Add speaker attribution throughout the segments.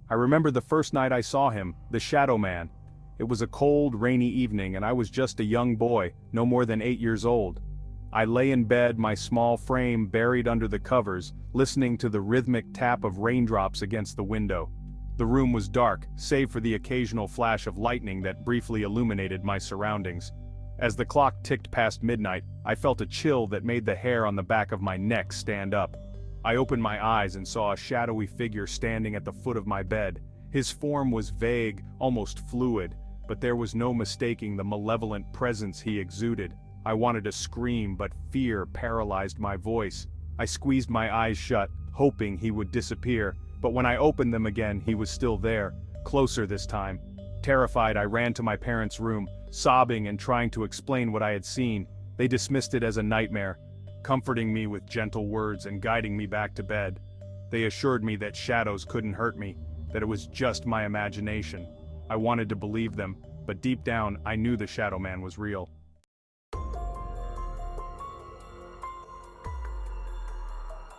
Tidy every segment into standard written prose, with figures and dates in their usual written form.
Speaker 1: I remember the first night I saw him, the Shadow Man. It was a cold, rainy evening and I was just a young boy, no more than 8 years old. I lay in bed, my small frame buried under the covers, listening to the rhythmic tap of raindrops against the window. The room was dark, save for the occasional flash of lightning that briefly illuminated my surroundings. As the clock ticked past midnight, I felt a chill that made the hair on the back of my neck stand up. I opened my eyes and saw a shadowy figure standing at the foot of my bed. His form was vague, almost fluid, but there was no mistaking the malevolent presence he exuded. I wanted to scream, but fear paralyzed my voice. I squeezed my eyes shut, hoping he would disappear, but when I opened them again, he was still there, closer this time. Terrified, I ran to my parents' room, sobbing and trying to explain what I had seen. They dismissed it as a nightmare, comforting me with gentle words and guiding me back to bed. They assured me that shadows couldn't hurt me, that it was just my imagination. I wanted to believe them, but deep down, I knew the Shadow Man was real.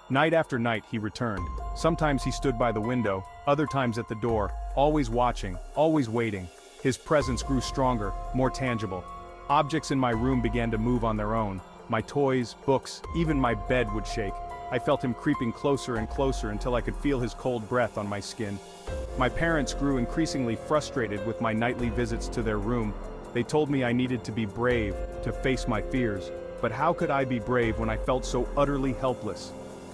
Speaker 1: Night after night he returned. Sometimes he stood by the window, other times at the door, always watching, always waiting. His presence grew stronger, more tangible. Objects in my room began to move on their own. My toys, books, even my bed would shake. I felt him creeping closer and closer until I could feel his cold breath on my skin. My parents grew increasingly frustrated with my nightly visits to their room. They told me I needed to be brave, to face my fears. But how could I be brave when I felt so utterly helpless?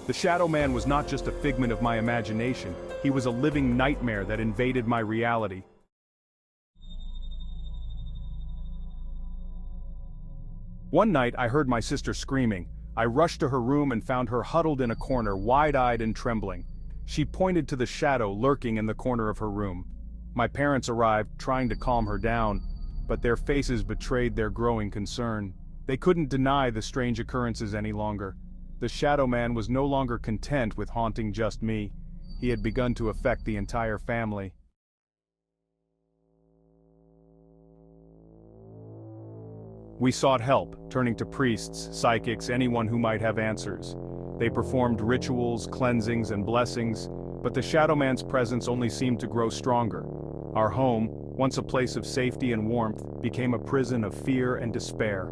Speaker 1: The Shadow Man was not just a figment of my imagination, he was a living nightmare that invaded my reality. One night I heard my sister screaming. I rushed to her room and found her huddled in a corner, wide-eyed and trembling. She pointed to the shadow lurking in the corner of her room. My parents arrived, trying to calm her down, but their faces betrayed their growing concern. They couldn't deny the strange occurrences any longer. The Shadow Man was no longer content with haunting just me. He had begun to affect the entire family. We sought help, turning to priests, psychics, anyone who might have answers. They performed rituals, cleansings, and blessings, but the Shadow Man's presence only seemed to grow stronger. Our home, once a place of safety and warmth, became a prison of fear and despair.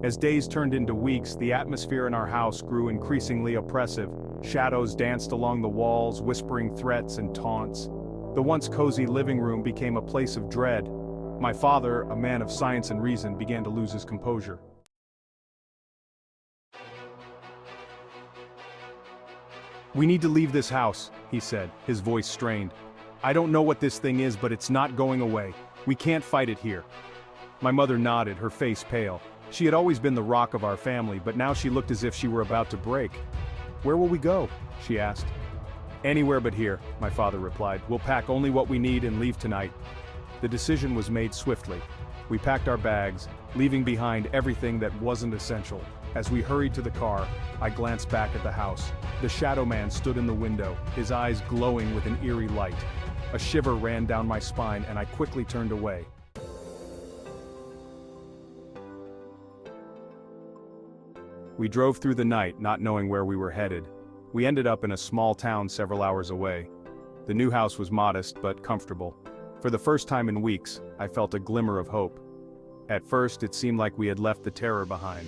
Speaker 1: As days turned into weeks, the atmosphere in our house grew increasingly oppressive. Shadows danced along the walls, whispering threats and taunts. The once cozy living room became a place of dread. My father, a man of science and reason, began to lose his composure. "We need to leave this house," he said, his voice strained. "I don't know what this thing is, but it's not going away. We can't fight it here." My mother nodded, her face pale. She had always been the rock of our family, but now she looked as if she were about to break. "Where will we go?" she asked. "Anywhere but here," my father replied. "We'll pack only what we need and leave tonight." The decision was made swiftly. We packed our bags, leaving behind everything that wasn't essential. As we hurried to the car, I glanced back at the house. The Shadow Man stood in the window, his eyes glowing with an eerie light. A shiver ran down my spine and I quickly turned away. We drove through the night, not knowing where we were headed. We ended up in a small town several hours away. The new house was modest but comfortable. For the first time in weeks, I felt a glimmer of hope. At first, it seemed like we had left the terror behind.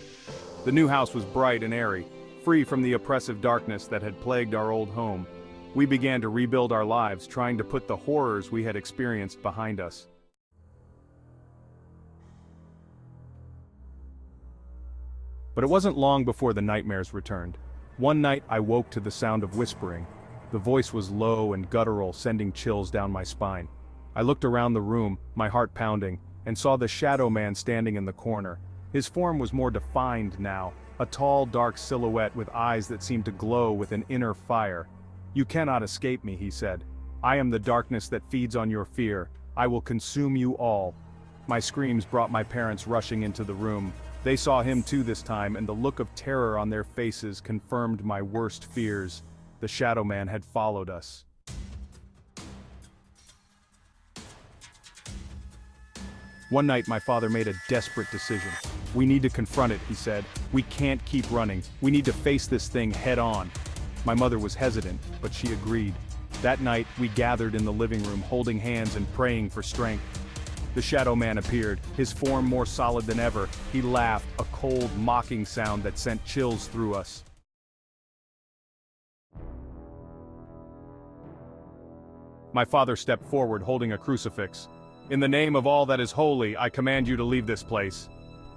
Speaker 1: The new house was bright and airy, free from the oppressive darkness that had plagued our old home. We began to rebuild our lives, trying to put the horrors we had experienced behind us. But it wasn't long before the nightmares returned. One night I woke to the sound of whispering. The voice was low and guttural, sending chills down my spine. I looked around the room, my heart pounding, and saw the Shadow Man standing in the corner. His form was more defined now, a tall, dark silhouette with eyes that seemed to glow with an inner fire. "You cannot escape me," he said. "I am the darkness that feeds on your fear. I will consume you all." My screams brought my parents rushing into the room. They saw him too this time, and the look of terror on their faces confirmed my worst fears. The Shadow Man had followed us. One night my father made a desperate decision. "We need to confront it," he said. "We can't keep running. We need to face this thing head on." My mother was hesitant, but she agreed. That night, we gathered in the living room holding hands and praying for strength. The shadow man appeared, his form more solid than ever. He laughed, a cold, mocking sound that sent chills through us. My father stepped forward holding a crucifix. "In the name of all that is holy, I command you to leave this place."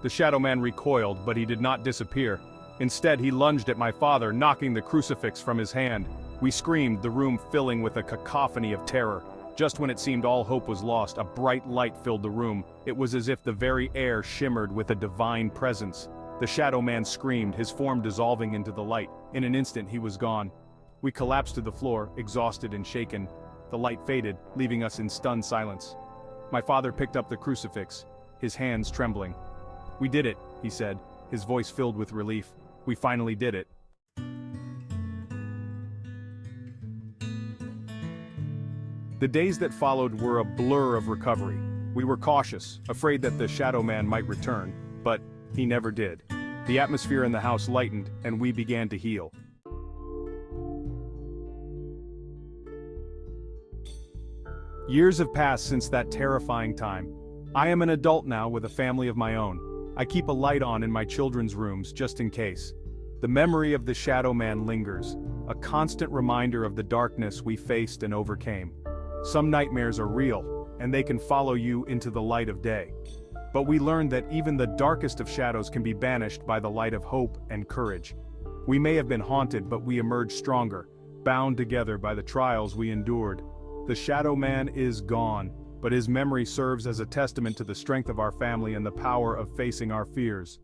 Speaker 1: The shadow man recoiled, but he did not disappear. Instead, he lunged at my father, knocking the crucifix from his hand. We screamed, the room filling with a cacophony of terror. Just when it seemed all hope was lost, a bright light filled the room. It was as if the very air shimmered with a divine presence. The shadow man screamed, his form dissolving into the light. In an instant, he was gone. We collapsed to the floor, exhausted and shaken. The light faded, leaving us in stunned silence. My father picked up the crucifix, his hands trembling. "We did it," he said, his voice filled with relief. "We finally did it." The days that followed were a blur of recovery. We were cautious, afraid that the shadow man might return, but he never did. The atmosphere in the house lightened, and we began to heal. Years have passed since that terrifying time. I am an adult now with a family of my own. I keep a light on in my children's rooms just in case. The memory of the shadow man lingers, a constant reminder of the darkness we faced and overcame. Some nightmares are real, and they can follow you into the light of day. But we learned that even the darkest of shadows can be banished by the light of hope and courage. We may have been haunted, but we emerged stronger, bound together by the trials we endured. The shadow man is gone, but his memory serves as a testament to the strength of our family and the power of facing our fears.